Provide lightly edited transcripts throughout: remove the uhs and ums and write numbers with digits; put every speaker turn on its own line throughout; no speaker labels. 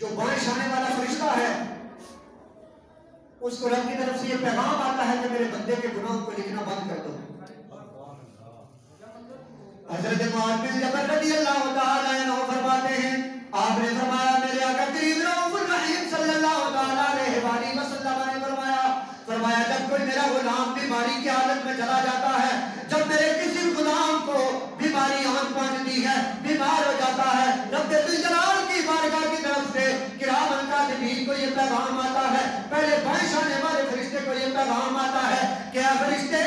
جو بائیں شانے والا فرشتہ ہے اس کو رب کی طرف سے یہ پیغام آتا ہے کہ میرے بندے کے گناہوں کو لکھنا بند کر دو. حضرت معاذ بن جبل رضی اللہ تعالی عنہ فرماتے ہیں آپ نے فرمایا میرے آقا کریم رؤوف الرحیم صلی اللہ تعالی علیہ وآلہ وسلم نے فرمایا جب کوئی میرا غلام بیماری کی حالت میں چلا جاتا ہے, جب میرے کسی غلام کو بیماری آن پہنچتی ہے, بیمار ہو جاتا ہے, رب ذوالجلال کی بارگاہ کی طرف سے کرام کاتبین کو یہ پیغام آتا ہے, پہلے بائیں شانے والے فرشتے کو یہ پیغام آتا ہے کہ اے فرشتے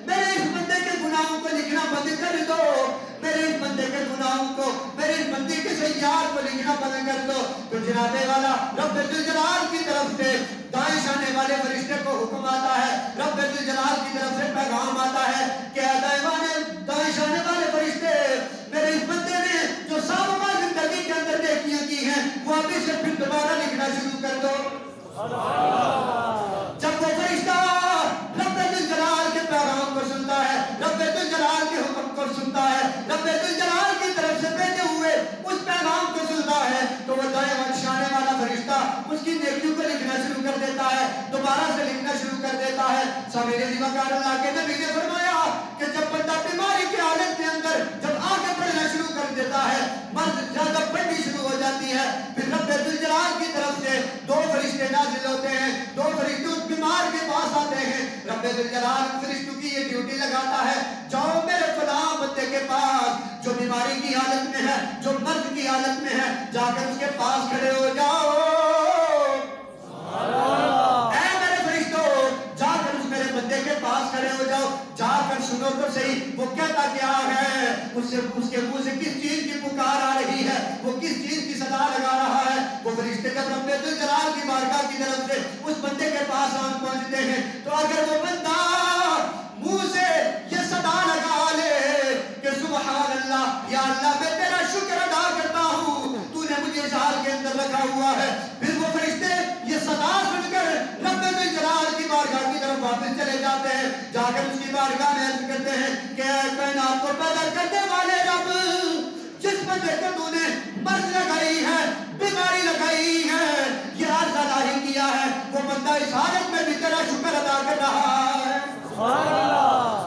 میرے اس بندے کے گناہوں کو لکھنا بند کر دو, میرے اس بندے کے گناہوں کو, میرے اس بندے کے سیئات کو لکھنا بند کر دو. تو جناب والا رب ذوالجلال کی طرف سے دائیں شانے والے فرشتے کو حکم آتا ہے, رب ذوالجلال کی طرف سے پیغام آتا ہے کہ دائیں شانے والے فرشتے میرے اس بندے نے جو سابقہ زندگی کے اندر نیکیاں کی ہیں وہ ابھی سے پھر دوبارہ لکھنا شروع کر دو. جب وہ فرشتہ رب ذوالجلال کے پیغام کو سنتا ہے, رب ذوالجلال کے حکم کو سنتا ہے, رب ذوالجلال کی طرف سے بھیجے ہوئے اس پیغام کو سنتا ہے, تو وہ دائیں شانے والا فرشتہ اس کی نیکیوں کو لکھنا شروع کر دیتا ہے, دوبارہ سے لکھنا شروع کر دیتا ہے. سامنے وقار اللہ کے نبی نے فرمایا کہ جب بندہ بیماری کی حالت کے اندر جب آگے بڑھنا شروع کر دیتا ہے, مرض زیادہ بڑھنی شروع ہو جاتی ہے, پھر رب ذوالجلال کی طرف سے دو فرشتے نازل ہوتے ہیں, دو فرشتے اس بیمار کے پاس آتے ہیں. رب ذوالجلال فرشتوں کی یہ ڈیوٹی لگاتا ہے, جاؤ میرے فلاں بندے کے پاس جو بیماری کی حالت میں ہے, جو مرض کی حالت میں ہے, جا کر اس کے پاس کھڑے ہو جاؤ. اے میرے فرشتوں جا کر اس میرے بندے کے پاس کھڑے ہو جاؤ, جا کر سنو تو صحیح وہ کہتا کیا ہے, اس کے منہ سے کس چیز کی پکار آ رہی ہے, وہ کس چیز کی صدا لگا رہا ہے. وہ فرشتے جب رب ذوالجلال کی بارگاہ کی طرف سے اس بندے کے پاس آن پہنچتے ہیں, تو اگر وہ بندہ منہ سے یہ صدا لگا لے کہ سبحان اللہ, یا اللہ میں تیرا شکر ادا کرتا ہوں تو نے مجھے اس حال کے اندر رکھا ہوا ہے, پھر وہ فرشتے یہ صدا سن کر رب ذوالجلال کی بارگاہ کی طرف واپس چلے جاتے ہیں. جا کر اس کی بارگاہ میں عرض کرتے ہیں کہ اے کائنات کو پیدا کرنے والے رب, جس بندے کو تو نے مرض لگائی ہے, بیماری لگائی ہے, یہ عرض ظاہر کیا ہے, وہ بندہ اس حالت میں بھی تیرا شکر ادا کر رہا ہے.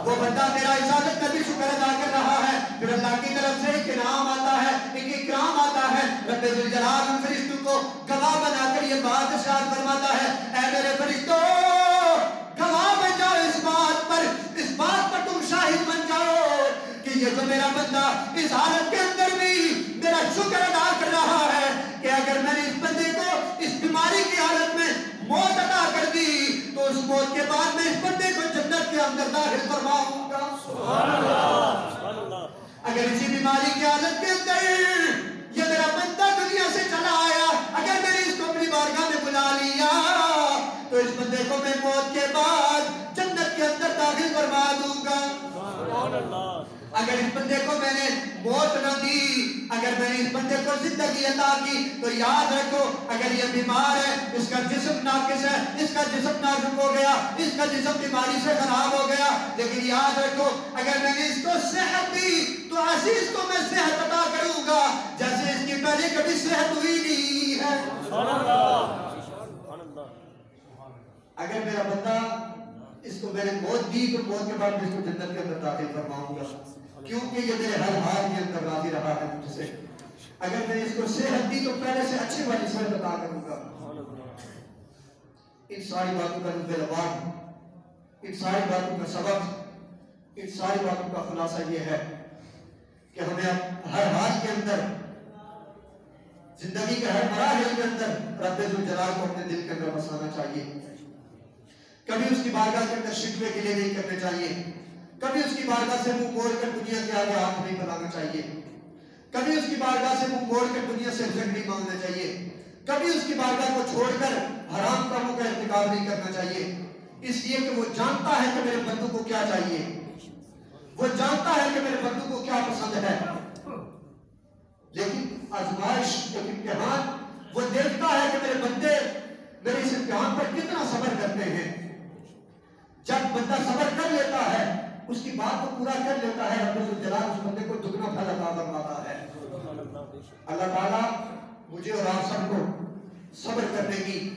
وہ بندہ تیرا اس حالت میں بھی شکر ادا کر رہا ہے. پھر اللہ کی طرف سے ایک انعام آتا ہے, ایک اکرام آتا ہے. رب ذوالجلال ان فرشتوں کو گواہ بنا کر یہ بات ارشاد فرماتا ہے, اے میرے فرشتوں گواہ بن جاؤ اس بات پر تم شاہد بن جاؤ کہ یہ تو میرا بندہ اس حالت کے اندر بھی میرا شکر ادا کر رہا ہے کہ اگر میں نے اس بندے کو اس بیماری کی حالت میں موت عطا کر دی تو اس موت کے بعد میں اس بندے کو جنت کے اندر داخل فرماؤں گا. سبحان اللہ. اگر اسی بیماری کی حالت کے اندر یہ میرا بندہ دنیا سے چلا آیا, اگر میں نے اس کو اپنی بارگاہ میں بلا لیا تو اس بندے کو میں موت کے بعد جنت کے اندر داخل فرما دوں گا. سبحان اللہ. اگر اس بندے کو میں نے موت نہ دی, اگر میں نے اس بندے کو زندگی عطا کی, تو یاد رکھو اگر یہ بیمار ہے, اس کا جسم ناقص ہے, اس کا جسم نازک ہو گیا, اس کا جسم بیماری سے خراب ہو گیا, لیکن یاد رکھو اگر میں نے اس کو صحت دی تو عزیز کو میں صحت عطا کروں گا جیسے اس کی پہلے کبھی صحت ہوئی نہیں ہے. اگر میرا بندہ اس کو میں نے موت دی تو موت کے بعد اس کو جنت کے اندر داخل فرماؤں گا, کیونکہ یہ میرے ہر حال کے اندر راضی رہا ہے مجھ سے. اگر میں اس کو صحت دی تو پہلے سے اچھی والی صحت عطا کروں گا. ان ساری باتوں کا نتیجہ, ان ساری باتوں کا سبب, ان ساری باتوں کا خلاصہ یہ ہے کہ ہمیں ہر حال کے اندر, زندگی کے ہر مراحل کے اندر رب ذوالجلال کو اپنے دل کے اندر بسانا چاہیے. کبھی اس کی بارگاہ کے اندر شکوے کے لیے نہیں کرنے چاہیے, کبھی اس کی بارگاہ سے منہ موڑ کر دنیا کے آگے ہاتھ نہیں بنانا چاہیے, کبھی اس کی بارگاہ سے منہ موڑ کر دنیا سے رزق نہیں مانگنا چاہیے, کبھی اس کی بارگاہ کو چھوڑ کر حرام کاموں کا ارتکاب نہیں کرنا چاہیے, اس لیے کہ وہ جانتا ہے کہ میرے بندوں کو کیا چاہیے, وہ جانتا ہے کہ میرے بندوں کو کیا پسند ہے. لیکن آزمائش ایک امتحان, وہ دیکھتا ہے کہ میرے بندے میرے اس امتحان پر کتنا صبر کرتے ہیں. جب بندہ صبر کر لیتا ہے, اس کی بات کو پورا کر لیتا ہے, رب ذوالجلال اس بندے کو دگنا پھل عطا فرماتا ہے. اللہ تعالیٰ مجھے اور آپ سب کو صبر کرنے کی،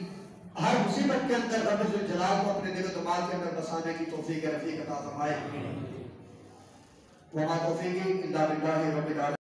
ہر مصیبت کے اندر رب ذوالجلال کو اپنے دل و دماغ کے اندر بسانے کی توفیق رفیق عطا فرمائے۔ وما توفیقی الا باللہ رب العالمین۔